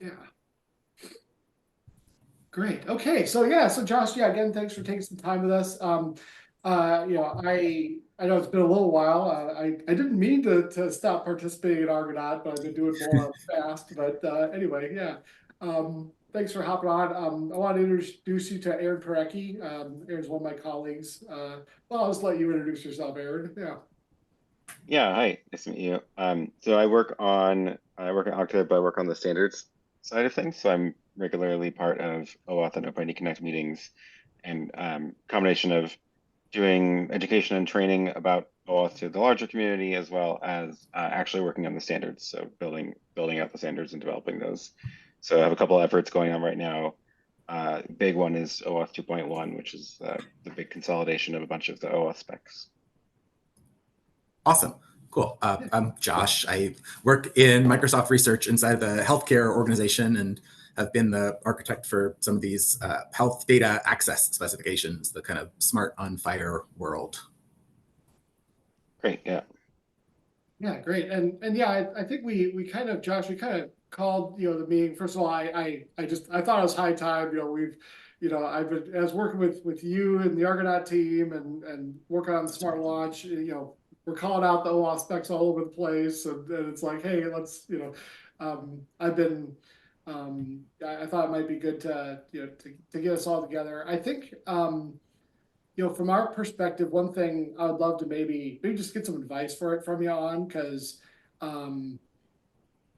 Yeah. Great. Okay. So yeah. So Josh, yeah. Again, thanks for taking some time with us. I know it's been a little while. I didn't mean to stop participating in Argonaut, but I've been doing more fast. But anyway, yeah. Thanks for hopping on. I want to introduce you to Aaron Parecki. Aaron's one of my colleagues. Well, I'll just let you introduce yourself, Aaron. Yeah. Yeah, hi, nice to meet you. So I work at Okta, but I work on the standards side of things. So I'm regularly part of OAuth and OpenID Connect meetings, and combination of doing education and training about OAuth to the larger community, as well as actually working on the standards. So building out the standards and developing those. So I have a couple efforts going on right now. Big one is OAuth 2.1, which is the big consolidation of a bunch of the OAuth specs. Awesome. Cool. I'm Josh. I work in Microsoft research inside the healthcare organization and have been the architect for some of these health data access specifications, the kind of smart on fire world. Great. Yeah. Yeah, great. And yeah, I think we kind of, Josh, we kind of called, the meeting. First of all, I thought it was high time. I was working with you and the Argonaut team and working on the smart launch. We're calling out the OAuth specs all over the place, and it's like, hey, let's, I've been, I thought it might be good to get us all together. I think, from our perspective, one thing I would love to maybe just get some advice from you on, because, and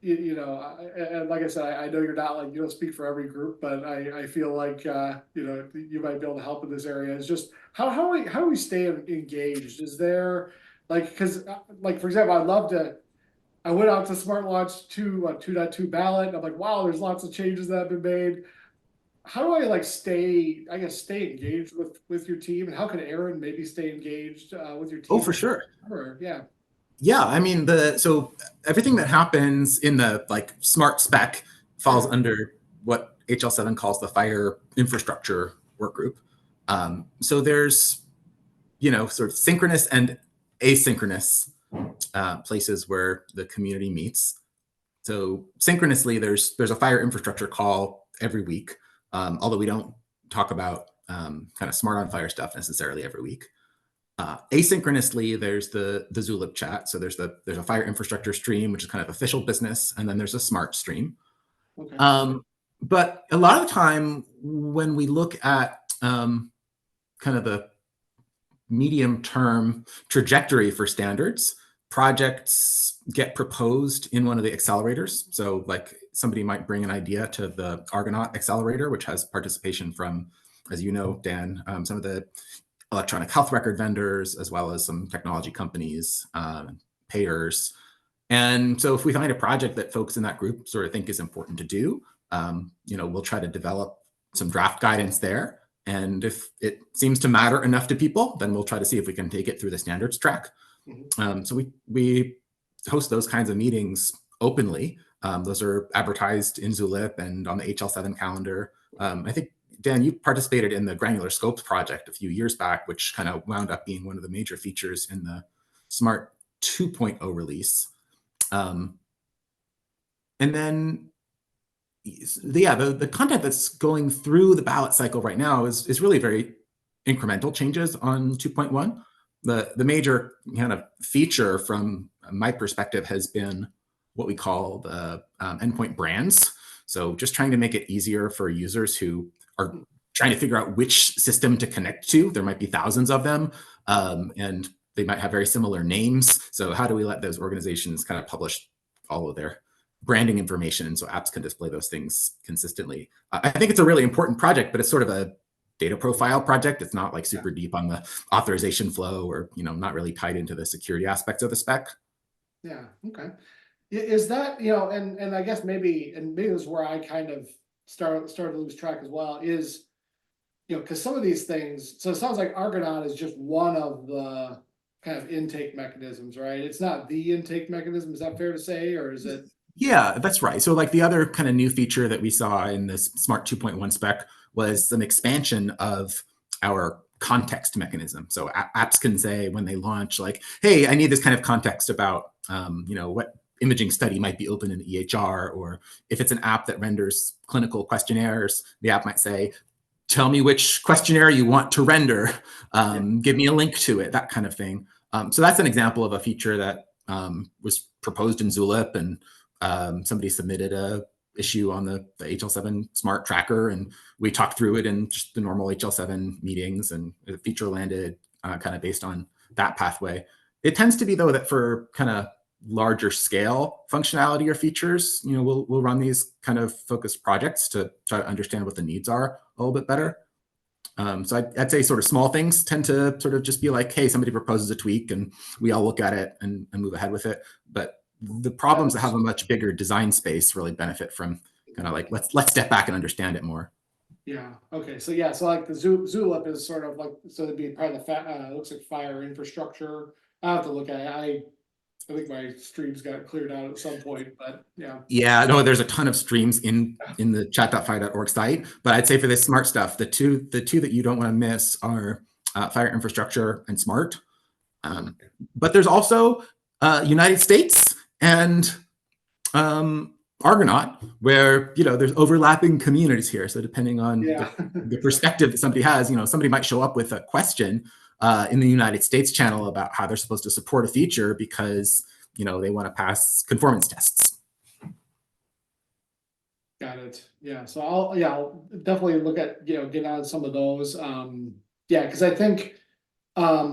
like I said, I know you're not you don't speak for every group, but I feel like, you might be able to help in this area. Is just how do we stay engaged? Is there because for example, I went out to Smart Launch 2.2 ballot, and I'm like, wow, there's lots of changes that have been made. How do I stay engaged with your team, and how can Aaron maybe stay engaged with your team? Oh, for sure. Yeah. Yeah, I mean, so everything that happens in the smart spec falls under what HL7 calls the fire infrastructure work group. So there's, sort of synchronous and asynchronous places where the community meets. So synchronously, there's a fire infrastructure call every week, although we don't talk about kind of smart on fire stuff necessarily every week. Asynchronously, there's the Zulip chat. So there's a fire infrastructure stream, which is kind of official business, and then there's a smart stream. Okay. But a lot of the time when we look at kind of the medium-term trajectory for standards, projects get proposed in one of the accelerators. So somebody might bring an idea to the Argonaut accelerator, which has participation from, as you know, Dan, some of the electronic health record vendors, as well as some technology companies, payers. And so if we find a project that folks in that group sort of think is important to do, we'll try to develop some draft guidance there. And if it seems to matter enough to people, then we'll try to see if we can take it through the standards track. Mm-hmm. So we host those kinds of meetings openly. Those are advertised in Zulip and on the HL7 calendar. I think, Dan, you participated in the Granular Scopes project a few years back, which kind of wound up being one of the major features in the Smart 2.0 release. And then the content that's going through the ballot cycle right now is really very incremental changes on 2.1. The major kind of feature from my perspective has been what we call the endpoint brands. So just trying to make it easier for users who are trying to figure out which system to connect to. There might be thousands of them, and they might have very similar names. So how do we let those organizations kind of publish all of their branding information so apps can display those things consistently? I think it's a really important project, but it's sort of a data profile project. It's not super deep on the authorization flow, or not really tied into the security aspects of the spec. Yeah. Okay. Is that and I guess maybe this is where I kind of started to lose track as well, is because some of these things, so it sounds like Argonaut is just one of the kind of intake mechanisms, right? It's not the intake mechanism. Is that fair to say, or is it? Yeah, that's right. So the other kind of new feature that we saw in this Smart 2.1 spec was an expansion of our context mechanism. So apps can say when they launch, hey, I need this kind of context about, imaging study might be open in the EHR, or if it's an app that renders clinical questionnaires, the app might say, tell me which questionnaire you want to render, give me a link to it, that kind of thing. So that's an example of a feature that was proposed in Zulip, and somebody submitted a issue on the HL7 smart tracker, and we talked through it in just the normal HL7 meetings, and the feature landed kind of based on that pathway. It tends to be, though, that for kind of larger scale functionality or features, we'll run these kind of focused projects to try to understand what the needs are a little bit better. So I'd say sort of small things tend to sort of just be like, hey, somebody proposes a tweak and we all look at it and move ahead with it. But the problems that have a much bigger design space really benefit from kind of like, let's step back and understand it more. Yeah. Okay. So yeah. So like the Zulip is sort of like, so it'd be part of the looks like fire infrastructure. I have to look at it. I think my streams got cleared out at some point, but yeah. Yeah, no, there's a ton of streams in the chat.fi.org site, but I'd say for this smart stuff, the two that you don't want to miss are fire infrastructure and smart. But there's also United States and Argonaut, where there's overlapping communities here. So depending on the perspective that somebody has, somebody might show up with a question in the United States channel about how they're supposed to support a feature because they want to pass conformance tests. Got it. Yeah. So I'll definitely look at get on some of those. Because I think part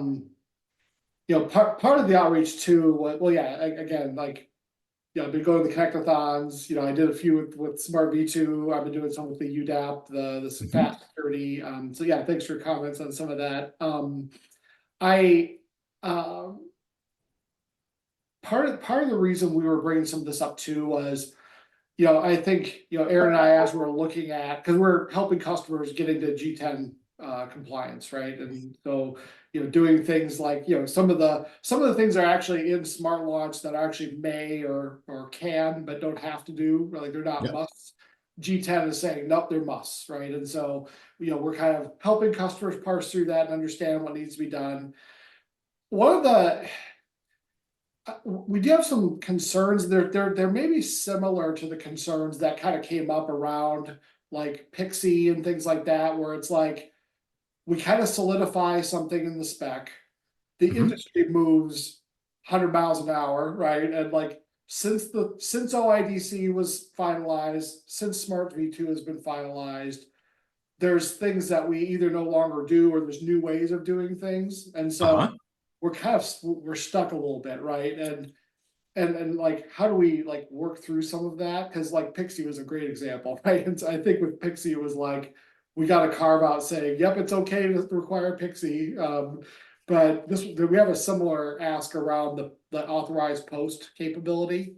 of the outreach too. Again, like I've been going to the connectathons. I did a few with Smart V2. I've been doing some with the UDAP, the fast security. So yeah, thanks for your comments on some of that. Part of the reason we were bringing some of this up too was, I think, Aaron and I, as we're looking at, because we're helping customers get into G10 compliance, right? And so, doing things like, some of the things are actually in Smart Launch that actually may or can, but don't have to do, like they're not musts. G10 is saying, nope, they're musts, right? And so, we're kind of helping customers parse through that and understand what needs to be done. We do have some concerns. They're maybe similar to the concerns that kind of came up around like Pixie and things like that, where it's like we kind of solidify something in the spec. The industry moves 100 miles an hour, right? And like since OIDC was finalized, since Smart V2 has been finalized, there's things that we either no longer do or there's new ways of doing things, and so. We're stuck a little bit, right? And like, how do we like work through some of that? Because like Pixie was a great example, right? And so I think with Pixie, it was like we got a carve out saying, yep, it's okay to require Pixie. But we have a similar ask around the authorized post capability.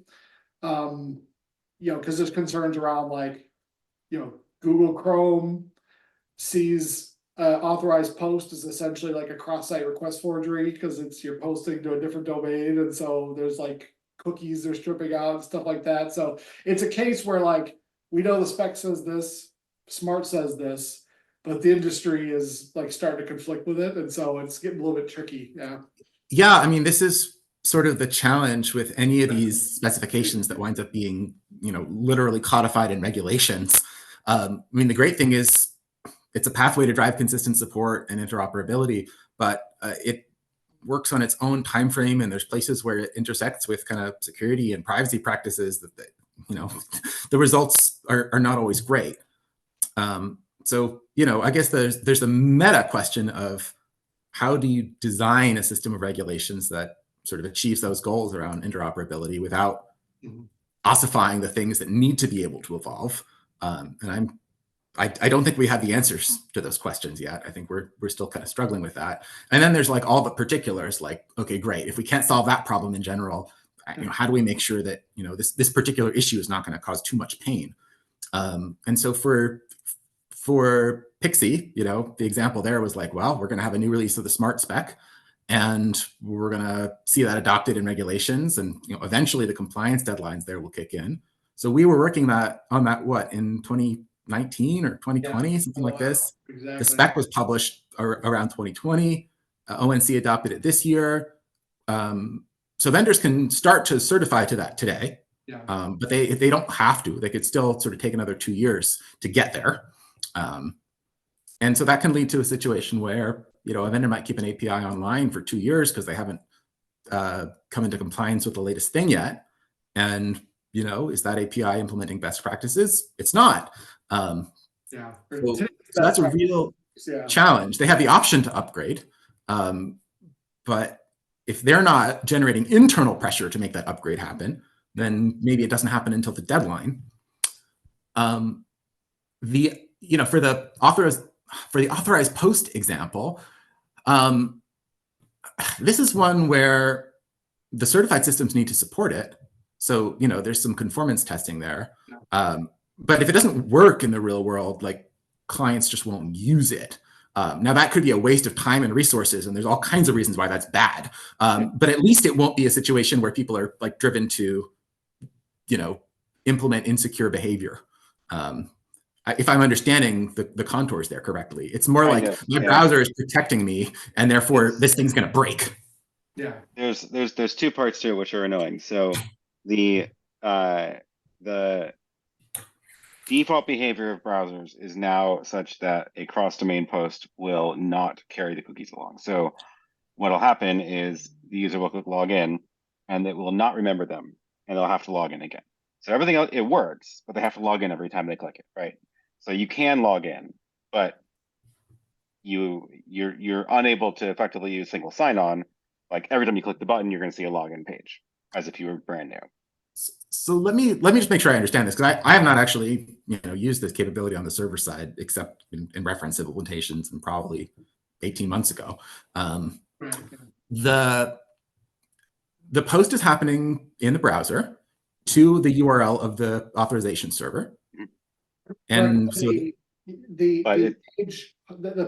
Because there's concerns around like, Google Chrome sees authorized post is essentially like a cross-site request forgery because you're posting to a different domain, and so there's like cookies they're stripping out and stuff like that. So it's a case where like we know the spec says this, Smart says this, but the industry is like starting to conflict with it, and so it's getting a little bit tricky. Yeah, I mean, this is sort of the challenge with any of these specifications that winds up being literally codified in regulations. I mean, the great thing is it's a pathway to drive consistent support and interoperability, but it works on its own time frame, and there's places where it intersects with kind of security and privacy practices that the results are not always great. So I guess there's a meta question of how do you design a system of regulations that sort of achieves those goals around interoperability without ossifying the things that need to be able to evolve. And I don't think we have the answers to those questions yet. I think we're still kind of struggling with that. And then there's like all the particulars, like, okay, great. If we can't solve that problem in general, how do we make sure that, this particular issue is not going to cause too much pain? And so for Pixie, the example there was like, well, we're going to have a new release of the Smart spec, and we're going to see that adopted in regulations, and eventually the compliance deadlines there will kick in. So we were working on that in 2019 or 2020, something like this. Exactly. The spec was published around 2020. ONC adopted it this year. So vendors can start to certify to that today, Yeah. but they don't have to. They could still sort of take another 2 years to get there. And so that can lead to a situation where, a vendor might keep an API online for 2 years because they haven't come into compliance with the latest thing yet. And, is that API implementing best practices? It's not. Yeah. So that's a real challenge. They have the option to upgrade, but if they're not generating internal pressure to make that upgrade happen, then maybe it doesn't happen until the deadline. For the authorized post example, this is one where the certified systems need to support it. So, there's some conformance testing there. But if it doesn't work in the real world, like clients just won't use it. Now that could be a waste of time and resources, and there's all kinds of reasons why that's bad. But at least it won't be a situation where people are like driven to, implement insecure behavior. If I'm understanding the contours there correctly, it's more like my browser is protecting me, and therefore this thing's going to break. Yeah. There's two parts to it which are annoying. So the default behavior of browsers is now such that a cross-domain post will not carry the cookies along. So what'll happen is the user will click log in, and it will not remember them, and they'll have to log in again. So everything else, it works, but they have to log in every time they click it, right? So you can log in, but you're unable to effectively use single sign-on. Like every time you click the button, you're going to see a login page as if you were brand new. So let me just make sure I understand this, because I have not actually used this capability on the server side except in reference implementations and probably 18 months ago. The post is happening in the browser to the URL of the authorization server, and so the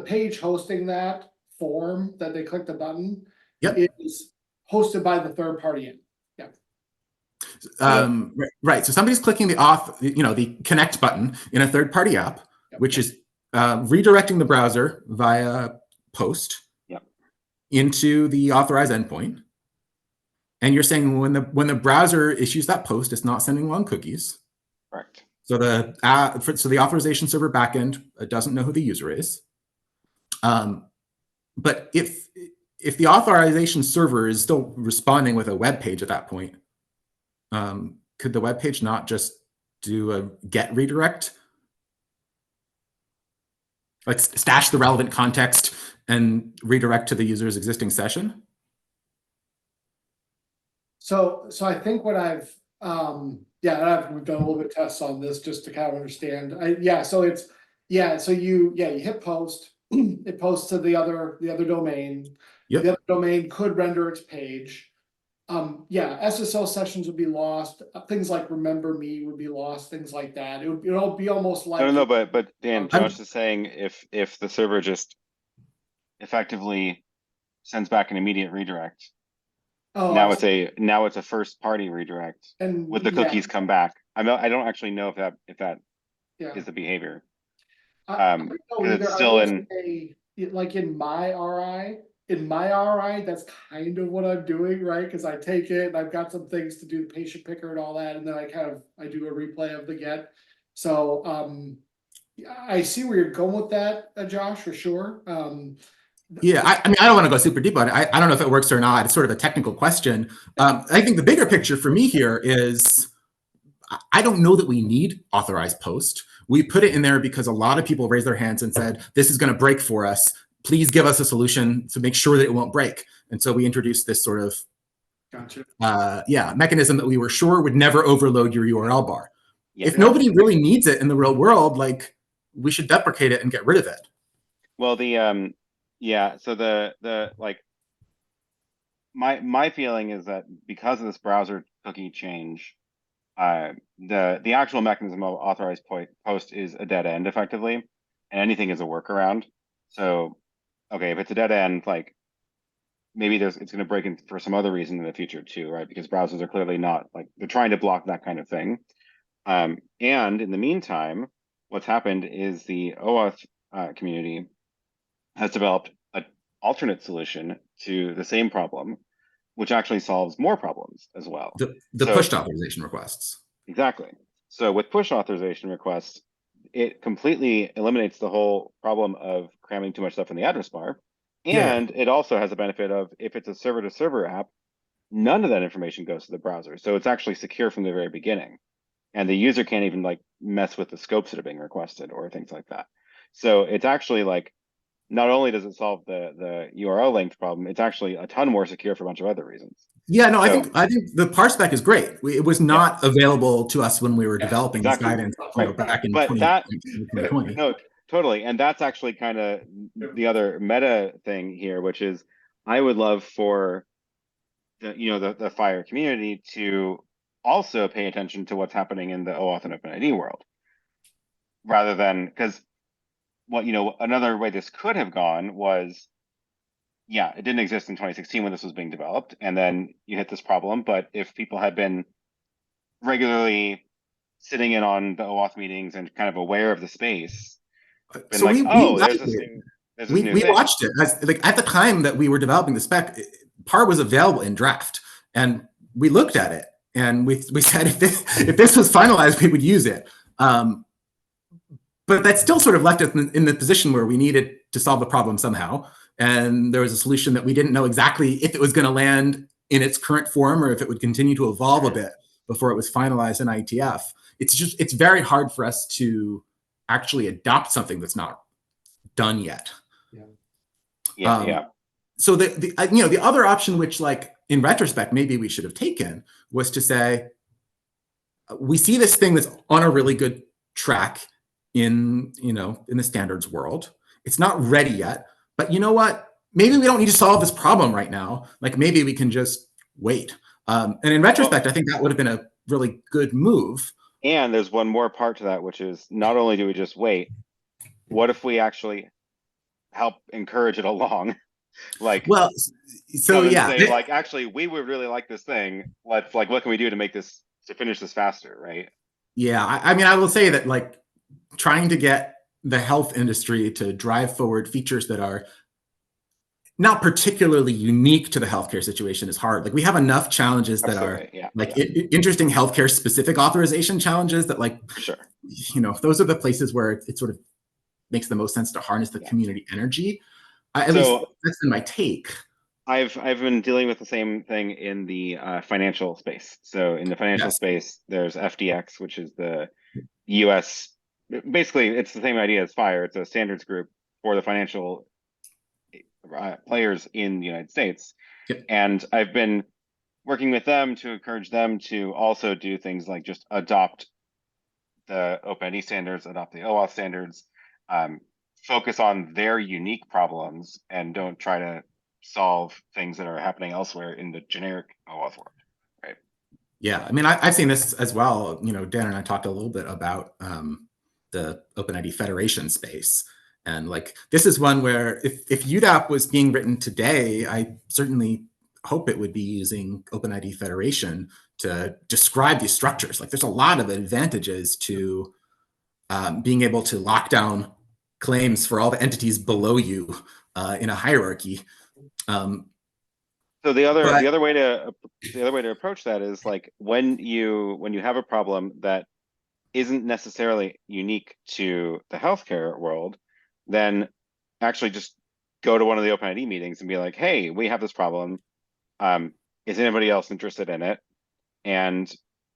page hosting that form that they click the button is hosted by the third party. Right. So somebody's clicking the auth, the connect button in a third-party app, which is redirecting the browser via post into the authorized endpoint. And you're saying when the browser issues that post, it's not sending along cookies. Correct. So the authorization server backend doesn't know who the user is. But if the authorization server is still responding with a web page at that point, could the web page not just do a get redirect? Like stash the relevant context and redirect to the user's existing session? So I think what we've done a little bit of tests on this just to kind of understand. So you hit post, it posts to the other domain. Yep. The other domain could render its page. SSL sessions would be lost. Things like remember me would be lost. Things like that. It'll be almost like no. But Dan, Josh is saying if the server just effectively sends back an immediate redirect. Now it's a first party redirect, and with the cookies come back. I don't actually know if that is the behavior. It's still like in my RI. In my RI, that's kind of what I'm doing, right? Because I take it and I've got some things to do, the patient picker and all that, and then I do a replay of the get. So I see where you're going with that, Josh, for sure. I don't want to go super deep on it. I don't know if it works or not. It's sort of a technical question. I think the bigger picture for me here is I don't know that we need authorized post. We put it in there because a lot of people raised their hands and said, this is going to break for us. Please give us a solution to make sure that it won't break. And so we introduced this sort of mechanism that we were sure would never overload your URL bar. If nobody really needs it in the real world, like we should deprecate it and get rid of it. Well, so my feeling is that because of this browser cookie change, the actual mechanism of authorized post is a dead end effectively, and anything is a workaround. So, okay, if it's a dead end, like maybe it's going to break in for some other reason in the future too, right? Because browsers are clearly not they're trying to block that kind of thing. And in the meantime, what's happened is the OAuth community has developed an alternate solution to the same problem, which actually solves more problems as well. The So- pushed authorization requests. Exactly. So with push authorization requests, it completely eliminates the whole problem of cramming too much stuff in the address bar. And it also has a benefit of, if it's a server-to-server app, none of that information goes to the browser. So it's actually secure from the very beginning. And the user can't even like mess with the scopes that are being requested or things like that. So it's actually like, not only does it solve the URL length problem, it's actually a ton more secure for a bunch of other reasons. Yeah, no, So- I think the Parecki is great. It was not available to us when we were developing this guidance, back in 2020. No, totally. And that's actually kind of the other meta thing here, which is I would love for the FHIR community to also pay attention to what's happening in the OAuth and OpenID world, rather than, because another way this could have gone was, yeah, it didn't exist in 2016 when this was being developed, and then you hit this problem. But if people had been regularly sitting in on the OAuth meetings and kind of aware of the space, been So like, there's this new we thing. watched it like at the time that we were developing the spec. PAR was available in draft, and we looked at it and we said if this was finalized, we would use it. But that still sort of left us in the position where we needed to solve the problem somehow. And there was a solution that we didn't know exactly if it was going to land in its current form or if it would continue to evolve a bit before it was finalized in IETF. It's very hard for us to actually adopt something that's not done yet. Yeah. So the other option, which like in retrospect, maybe we should have taken, was to say, we see this thing that's on a really good track in the standards world. It's not ready yet, but you know what? Maybe we don't need to solve this problem right now. Like maybe we can just wait. And in retrospect, I think that would have been a really good move. And there's one more part to that, which is not only do we just wait, what if we actually help encourage it along? Like, well, so yeah, say, like, actually, we would really like this thing. Let's what can we do to finish this faster, right? Yeah, I mean, I will say that like trying to get the health industry to drive forward features that are not particularly unique to the healthcare situation is hard. Like we have enough challenges that are interesting healthcare specific authorization challenges that like, for sure, those are the places where it sort of makes the most sense to harness the community energy. At least that's been my take. I've been dealing with the same thing in the financial space. So in the financial space, there's FDX, which is the US. Basically, it's the same idea as FHIR. It's a standards group for the financial players in the United States. Yep. And I've been working with them to encourage them to also do things like just adopt the OpenID standards, adopt the OAuth standards, focus on their unique problems, and don't try to solve things that are happening elsewhere in the generic OAuth world, right? Yeah, I mean, I've seen this as well. Dan and I talked a little bit about the OpenID Federation space. And like, this is one where if UDAP was being written today, I certainly hope it would be using OpenID Federation to describe these structures. Like there's a lot of advantages to being able to lock down claims for all the entities below you in a hierarchy. So the other way to approach that is like when you have a problem that isn't necessarily unique to the healthcare world, then actually just go to one of the OpenID meetings and be like, hey, we have this problem. Is anybody else interested in it? And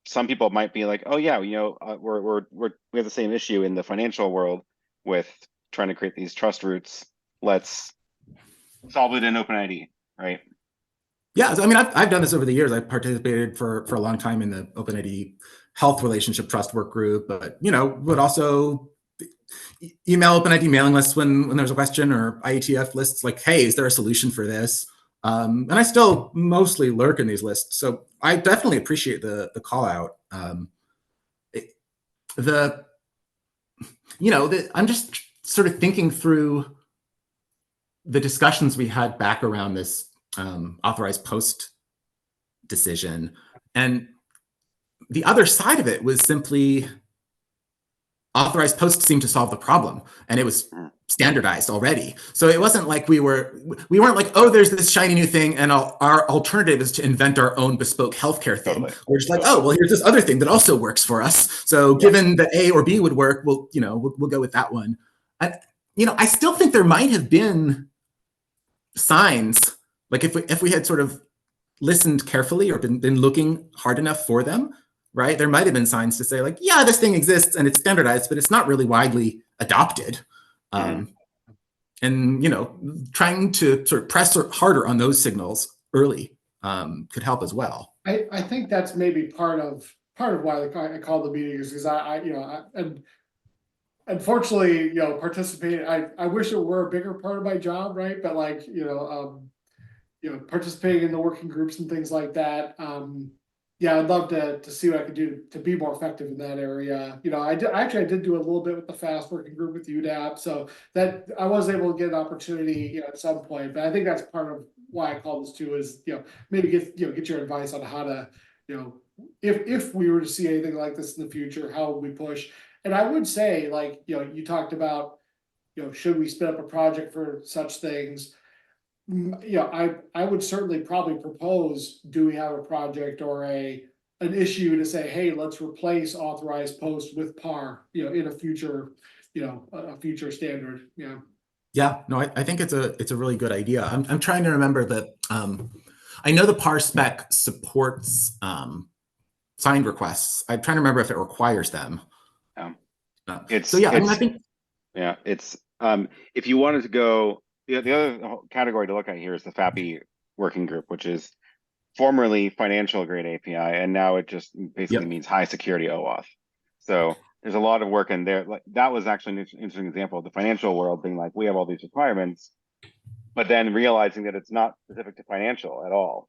some people might be like, oh yeah, we have the same issue in the financial world with trying to create these trust roots. Let's solve it in OpenID, right? Yeah, so, I mean, I've done this over the years. I participated for a long time in the OpenID health relationship trust work group, but would also email OpenID mailing lists when there's a question, or IETF lists like, hey, is there a solution for this? And I still mostly lurk in these lists, so I definitely appreciate the call out. I'm just sort of thinking through the discussions we had back around this authorized post decision, and the other side of it was simply authorized posts seemed to solve the problem, and it was standardized already. So it wasn't like we weren't like, oh, there's this shiny new thing, and our alternative is to invent our own bespoke healthcare thing. Totally. We're just like, oh, well, here's this other thing that also works for us. So given that A or B would work, we'll go with that one. I still think there might have been signs, like if we had sort of listened carefully or been looking hard enough for them, right? There might have been signs to say like, yeah, this thing exists and it's standardized, but it's not really widely adopted. And trying to sort of press harder on those signals early could help as well. I think that's maybe part of why I called the meeting is because and unfortunately, participating, I wish it were a bigger part of my job, right? But like, participating in the working groups and things like that. Yeah, I'd love to see what I could do to be more effective in that area. I did do a little bit with the FAST working group with UDAP, so that I was able to get an opportunity, at some point. But I think that's part of why I called this too is, maybe get your advice on how to, if we were to see anything like this in the future, how would we push? And I would say, like, you talked about, should we spin up a project for such things? I would certainly probably propose, do we have a project or an issue to say, hey, let's replace authorized post with PAR, in a future, a future standard. Yeah. Yeah, no, I think it's a really good idea. I'm trying to remember that. I know the PAR spec supports signed requests. I'm trying to remember if it requires them. It's if you wanted to go, the other category to look at here is the Fappy working group, which is formerly financial grade API, and now it just basically means high security OAuth. So there's a lot of work in there. Like that was actually an interesting example of the financial world being like, we have all these requirements, but then realizing that it's not specific to financial at all.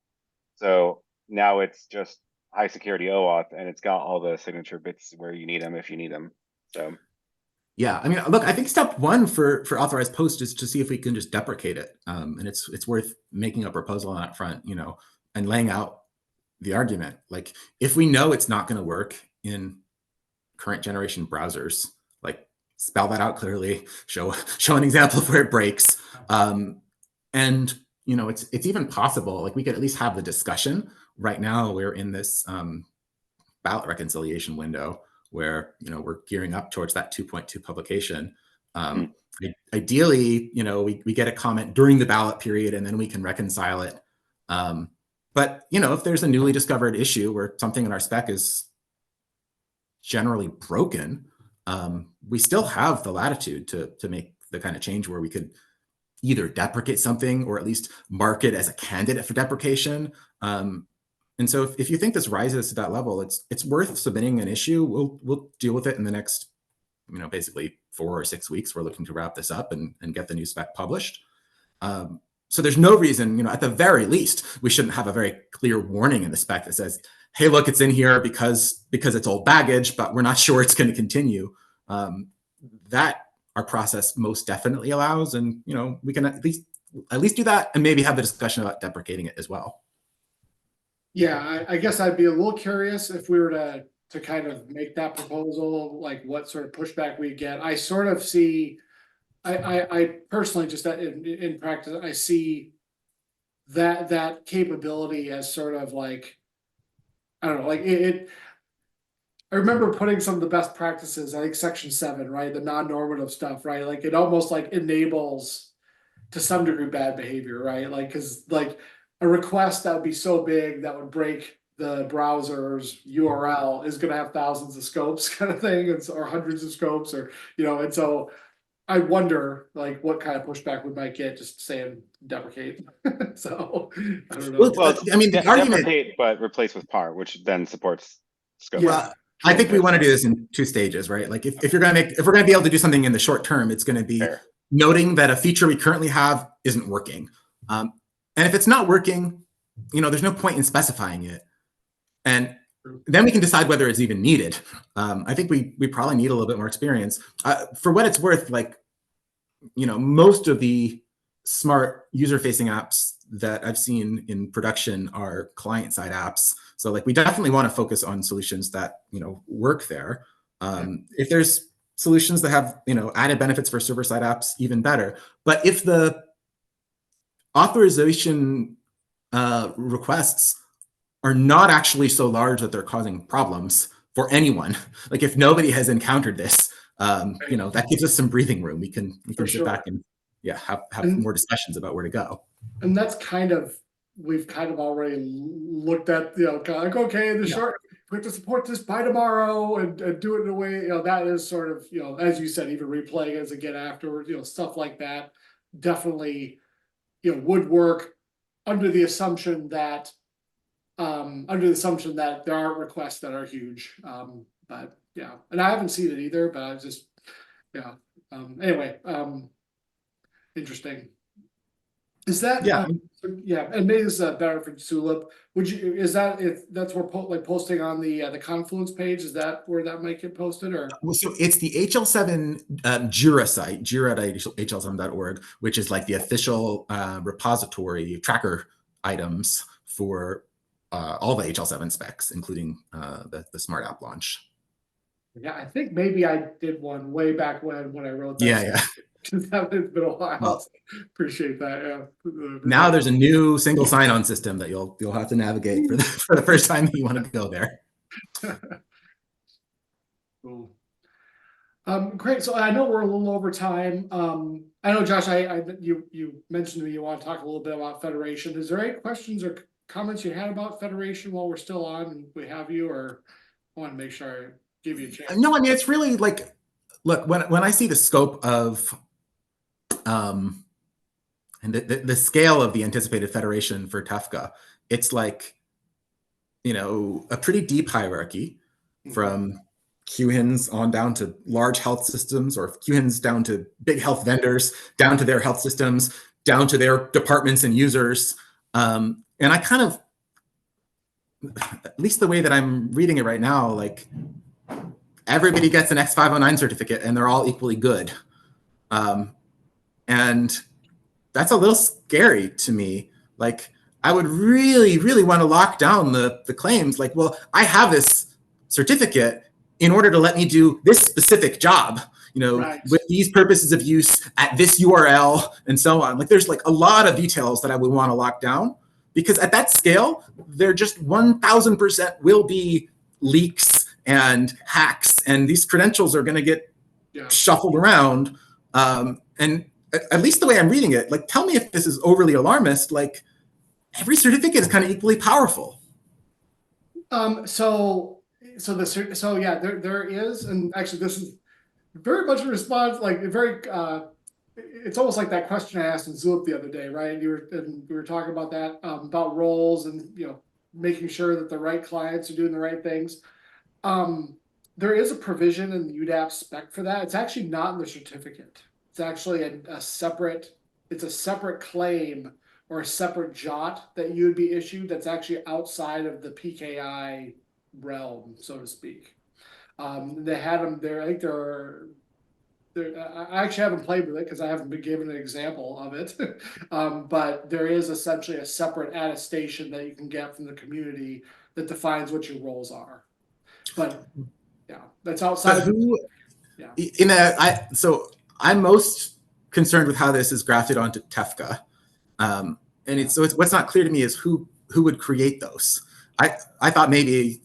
So now it's just high security OAuth, and it's got all the signature bits where you need them if you need them. So. Yeah, I mean, look, I think step one for authorized post is to see if we can just deprecate it, and it's worth making a proposal on that front, and laying out the argument. Like, if we know it's not going to work in current generation browsers, like spell that out clearly, show an example of where it breaks, and it's even possible. Like, we could at least have the discussion. Right now, we're in this ballot reconciliation window where we're gearing up towards that 2.2 publication. Ideally, we get a comment during the ballot period, and then we can reconcile it. But if there's a newly discovered issue where something in our spec is generally broken, we still have the latitude to make the kind of change where we could either deprecate something or at least mark it as a candidate for deprecation. And so if you think this rises to that level, it's worth submitting an issue. We'll deal with it in the next, basically 4 or 6 weeks. We're looking to wrap this up and get the new spec published. So there's no reason, at the very least, we shouldn't have a very clear warning in the spec that says, hey, look, it's in here because it's old baggage, but we're not sure it's going to continue. That our process most definitely allows, and we can at least do that and maybe have the discussion about deprecating it as well. Yeah, I guess I'd be a little curious if we were to kind of make that proposal, like what sort of pushback we get. I sort of see, I personally just in practice, I see that capability as sort of like, I don't know, like I remember putting some of the best practices, I think section 7, right? The non-normative stuff, right? Like it almost like enables to some degree bad behavior, right? Like, cause like a request that would be so big that would break the browser's URL is going to have thousands of scopes kind of thing, or hundreds of scopes, or, and so I wonder like what kind of pushback we might get just saying deprecate. So I don't know. Well, I mean, the argument, deprecate, but replace with PAR, which then supports scope. Yeah, I think we want to do this in 2 stages, right? Like if we're going to be able to do something in the short term, it's going to be noting that a feature we currently have isn't working. And if it's not working, there's no point in specifying it. And then we can decide whether it's even needed. I think we probably need a little bit more experience. For what it's worth, like, most of the smart user-facing apps that I've seen in production are client-side apps. So like we definitely want to focus on solutions that, work there. If there's solutions that have, added benefits for server-side apps, even better. But if the authorization requests are not actually so large that they're causing problems for anyone, like if nobody has encountered this, that gives us some breathing room. We can sit back and have more discussions about where to go. And that's we've kind of already looked at, like, okay, we have to support this by tomorrow and do it in a way, that is sort of, as you said, even replaying as again afterwards, stuff like that definitely, would work under the assumption that there aren't requests that are huge. But yeah, and I haven't seen it either, but I just, anyway, interesting. Is that and maybe this is better for Sulip. If that's where posting on the Confluence page, is that where that might get posted? Or so it's the HL7 Jira site, jira.hl7.org, which is like the official repository tracker items for all the HL7 specs, including the smart app launch. Yeah, I think maybe I did one way back when I wrote that. Yeah. It's been a while. Well, appreciate that. Yeah. Now there's a new single sign-on system that you'll have to navigate for the first time that you want to go there. Cool. Great. So I know we're a little over time. I know, Josh, you mentioned to me you want to talk a little bit about Federation. Is there any questions or comments you had about Federation while we're still on and we have you, or I want to make sure I give you a chance? No, I mean, it's really like, look, when I see the scope of and the scale of the anticipated federation for Tefka, it's like, a pretty deep hierarchy from QHINs on down to large health systems, or QHINs down to big health vendors, down to their health systems, down to their departments and users. And I kind of, at least the way that I'm reading it right now, like everybody gets an X509 certificate and they're all equally good. And that's a little scary to me. Like, I would really, really want to lock down the claims. Like, well, I have this certificate in order to let me do this specific job, with these purposes of use at this URL and so on. Like, there's like a lot of details that I would want to lock down, because at that scale, there just 1000% will be leaks and hacks, and these credentials are going to get shuffled around. And at least the way I'm reading it, like, tell me if this is overly alarmist. Like, every certificate is kind of equally powerful. There is, and actually this is very much a response, like it's almost like that question I asked in Zulip the other day, right? We were talking about that, about roles and, making sure that the right clients are doing the right things. There is a provision in the UDAP spec for that. It's actually not in the certificate. It's actually a separate claim or a separate JOT that you would be issued that's actually outside of the PKI realm, so to speak. They had them there. I think I actually haven't played with it because I haven't been given an example of it. But there is essentially a separate attestation that you can get from the community that defines what your roles are. But yeah, that's outside. So I'm most concerned with how this is grafted onto Tefka. What's not clear to me is who would create those. I thought maybe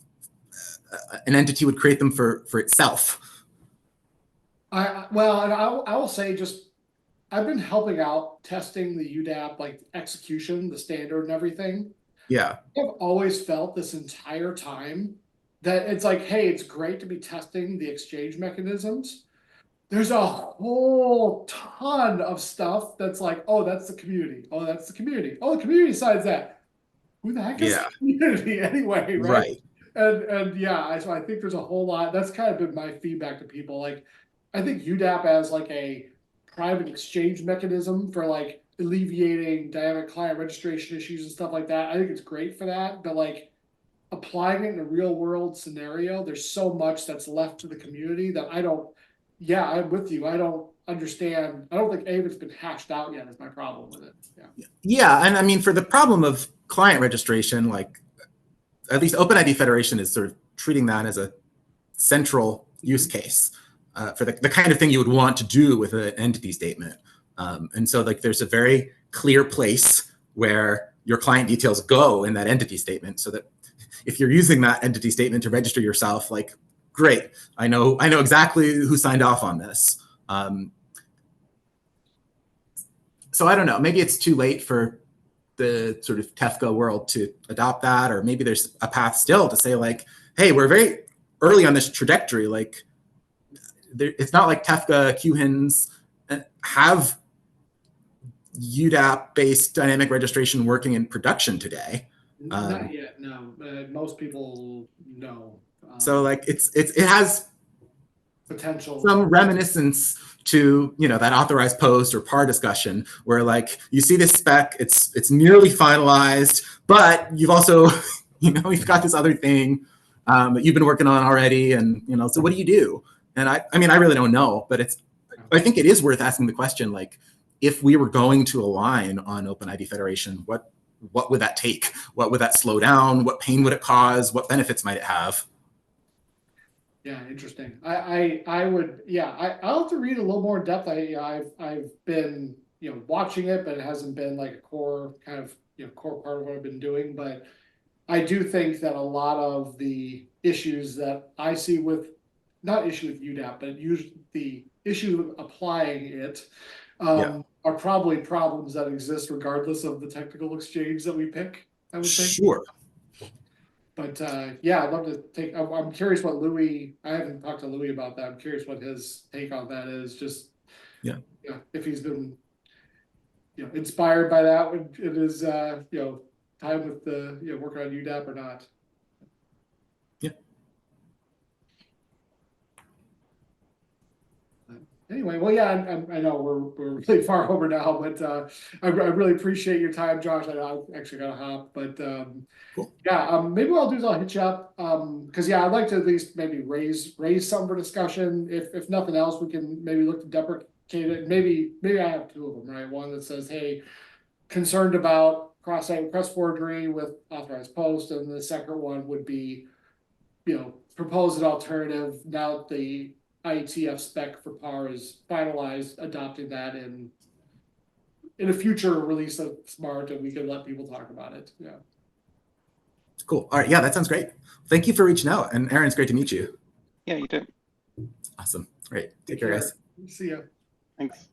an entity would create them for itself. I will say, just I've been helping out testing the UDAP, like execution, the standard and everything. Yeah. I've always felt this entire time that it's like, hey, it's great to be testing the exchange mechanisms. There's a whole ton of stuff that's like, oh, that's the community. Oh, that's the community. Oh, the community decides that. Who the heck is the community anyway, right? So I think there's a whole lot. That's kind of been my feedback to people. Like, I think UDAP as like a private exchange mechanism for like alleviating dynamic client registration issues and stuff like that. I think it's great for that, but like applying it in a real world scenario, there's so much that's left to the community that I'm with you. I don't understand. I don't think any of it's been hashed out yet is my problem with it. Yeah. And I mean, for the problem of client registration, like at least OpenID Federation is sort of treating that as a central use case. for the kind of thing you would want to do with an entity statement. And so like there's a very clear place where your client details go in that entity statement, so that if you're using that entity statement to register yourself, like, great, I know exactly who signed off on this. So I don't know, maybe it's too late for the sort of TEFCA world to adopt that, or maybe there's a path still to say like, hey, we're very early on this trajectory. Like, it's not like TEFCA QHINs have UDAP-based dynamic registration working in production today. Not yet, no. Most people know. So like it has potential, some reminiscence to, you know, that authorized post or PAR discussion, where like you see this spec, it's nearly finalized, but you've also, you know, you've got this other thing that you've been working on already, and you know, so what do you do? And I mean, I really don't know, but I think it is worth asking the question, like, if we were going to align on OpenID Federation, what would that take? What would that slow down? What pain would it cause? What benefits might it have? Yeah, interesting. I would, yeah, I'll have to read a little more in depth. I've been, you know, watching it, but it hasn't been like a core kind of, you know, core part of what I've been doing. But I do think that a lot of the issues that I see with, not issue with UDAP, but usually the issue of applying it are probably problems that exist regardless of the technical exchange that we pick, I would think. Sure. But yeah, I'd love to take, I'm curious what Louis, I haven't talked to Louis about that. I'm curious what his take on that is. Just, yeah, if he's been, you know, inspired by that when it is, you know, time with the, you know, working on UDAP or not. Anyway, well, yeah, I know we're really far over now, but I really appreciate your time, Josh. I actually got to hop, but cool. Yeah, maybe what I'll do is I'll hit you up because yeah, I'd like to at least maybe raise some for discussion. If nothing else, we can maybe look to deprecate it. Maybe I have two of them, right? One that says, hey, concerned about cross-site request forgery with authorized post, and the second one would be, you know, propose an alternative now that the IETF spec for PAR is finalized, adopting that in a future release of Smart, and we can let people talk about it. Yeah. Cool. All right. Yeah, that sounds great. Thank you for reaching out. And Aaron, it's great to meet you. Yeah, you too. Awesome. Great. Take care, guys. See ya. Thanks.